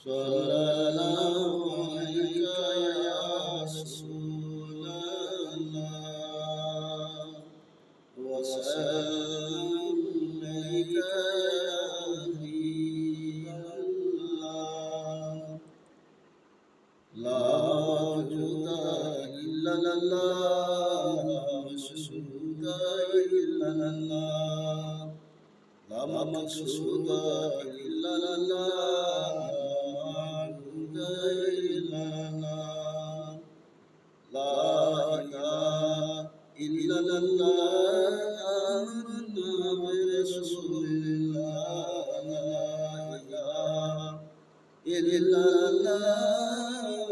सल्लल्लाहु अलैका या रसूल अल्लाह वसल्लम अलैका या हबीब अल्लाह ला मौजूदा इल्लल्लाह ला मशहूदा इल्लल्लाह ला मक़सूदा इल्लल्लाह ला माबूदा इल्लल्लाह ला इलाहा इल्लल्लाह आमन्ना बिरसूलिल्लाह ला इलाहा इल्लल्लाह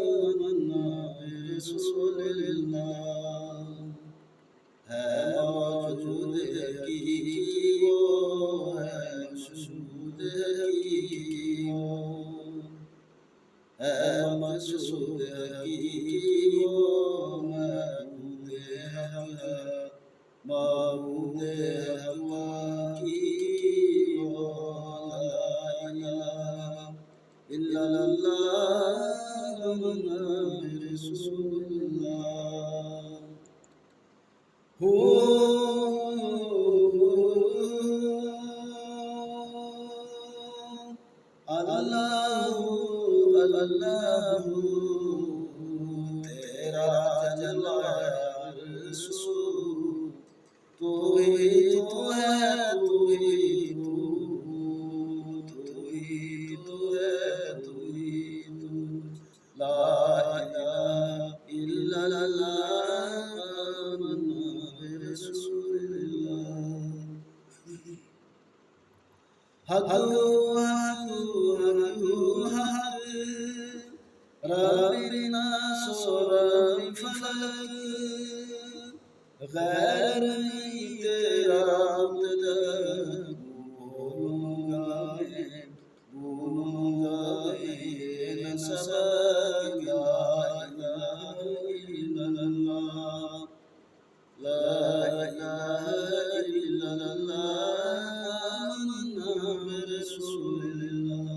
आमन्ना बिरसूलिल्लाह है मौजूद हकीकी वो है मशहूद हकीकी वो है मक़सूद हकीकी वो महबूब हक़ महबूब हक़ हकीकी वो ला इलाहा इल्लल्लाह मुहम्मद रसूलुल्लाह हो अल्लाह अल्लाह तेरा जलवा रसूल तू ही तो है तू ही तो है तू ही तू ला इलाहा इल्लल्लाह मुहम्मद रसूलुल्लाह हक़ रब्बी नास रब्बी फलक गैर नहीं तेरा भूलूंगा मैं नसब ला इलाहा इल्लल्लाह ला इलाहा इल्लल्लाह मुहम्मद रसूलुल्लाह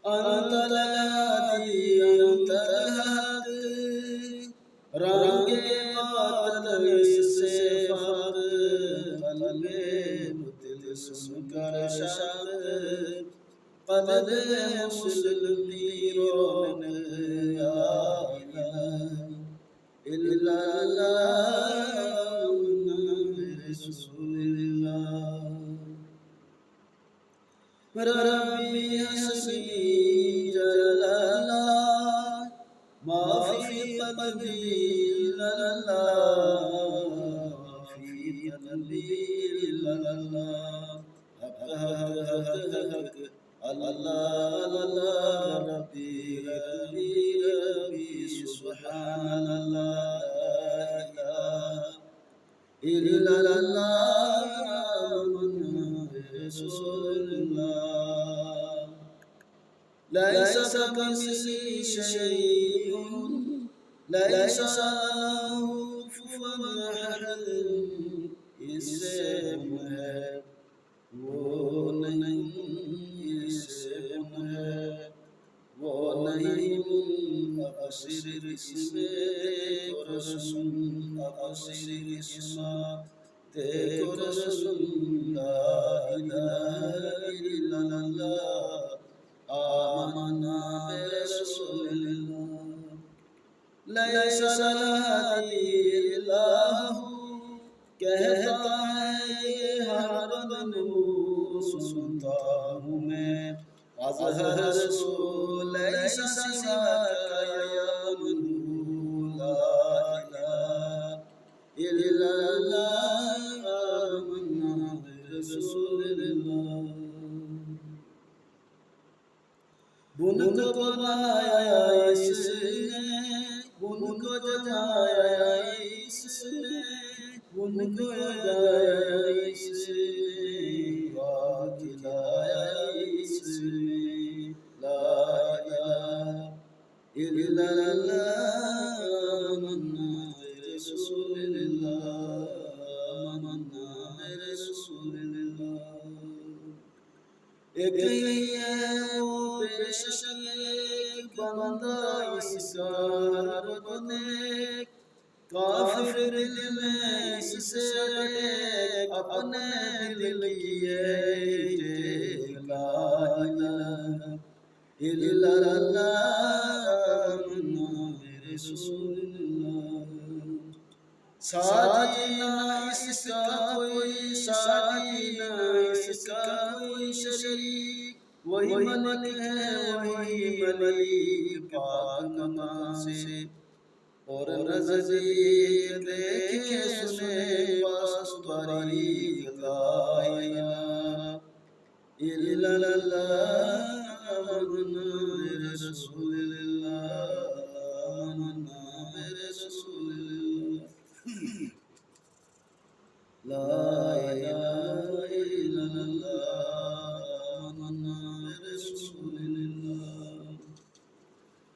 अंत लयाती अंत हक रंगे बादल इससे फर कलबे मुतिल सुनकर शब कदरे मुस्लिमीरों ने या इल्लल्लाह मुहम्मद रसूलुल्लाह रब्बी हस्बी जल्ला माफ़ी क़ल्बी इल्लल्लाह माफ़ी क़ल्बी इल्लल्लाह हक़ अल्लाह अल्लाह रब्बी रब्बी रब्बी सुब्हानल्लाह ला इलाहा इल्लल्लाह मुहम्मद रसूलुल्लाह लैसा कमिस्लिही शैउन लैसा लहू कुफुवन अहद इससे है वो नहीं इससे है वो नहीं मुनक़सिर इसमें रसूल अक़सिर इसमा देखो रसूल ला इलाहा इल्लल्लाह आमन्ना बिरसूलिल्लाह लैसा लहादी इल्लल्लाहु कहता है ये हर दिन सुनता हूँ मैं अज़हर रसूल लैसा सिवाका या मनहू ला इलाहा इल्लल्लाह आमन्ना बिरसूलिल्लाह बुनको बनाया इसने बुनको जगाया इसने बुनको जगाया इसने खिलाया इसने ला इलाहा इल्लल्लाह मन्ना रसूलुल्लाह मन्ना रसूलुल्लाह एक नहीं है वो बेशक एक बंदा इसका हर बने काफिर दिल में इससे अटैक अपने दिल की है टेक ला इलाहा इल्लल्लाह मुहम्मद रसूलुल्लाह साथी ना इसका कोई साथी ना इसका कोई शरीक वही मलिक है वही मलिक पाक मकाम से और नज़दीक देखे सुने पास बारीक ला इलाहा इल्लल्लाह मुहम्मद रसूलुल्लाह मुहम्मद रसूलुल्लाह ला इलाहा इल्लल्लाह मुहम्मद रसूलुल्लाह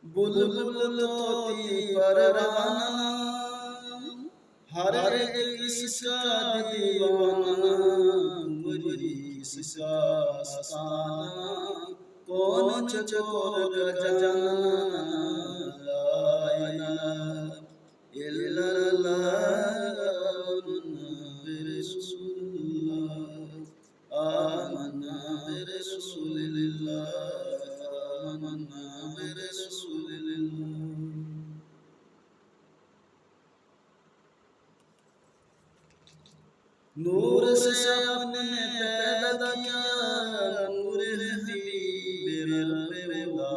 बुलबुल तोती परवाना हर एक इसका दीवाना मुझे इसका आस्ताना कौन चकोर का जाना ला इलाहा इल्लल्लाह मुहम्मद रसूलुल्लाह आमन्ना बिरसूलिल्लाह आमन्ना बिरसूलिल्लाह नूर से आपने पैदा किया नूर हबीब रब्बेला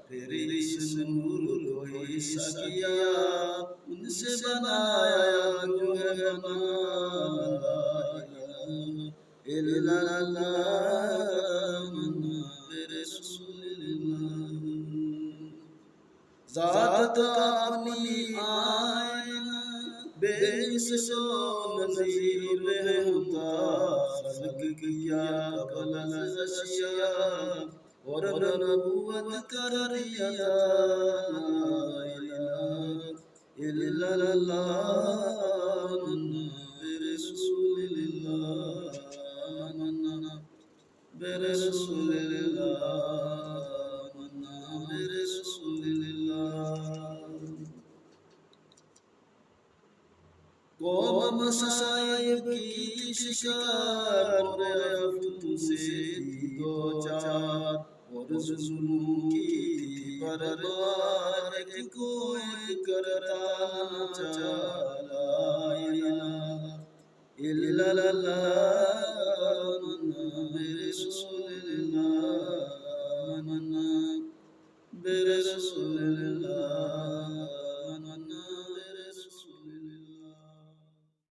फिर इस नूर को ईसा किया उनसे बनाया जो है बनाया इल्लल्लाह मुहम्मद रसूलुल्लाह ज़ात अपनी आयना बेमिसलो नज़ीर बेहुदा खल्क किया कबल अशिया और नबूवत कर दिया ला इलाहा इल्लल्लाह मुहम्मद रसूलुल्लाह आमन्ना बिरसूलिल्लाह आमन्ना बिरसूलिल्लाह कौम मसाइब की शिकार और अफ़तून से थी दो चार और जुल्म की थी बर्बाद एक को एक करता नचा ला इलाहा इल्लल्लाह मुहम्मद रसूलुल्लाह आमन्ना बिरसूलिल्लाह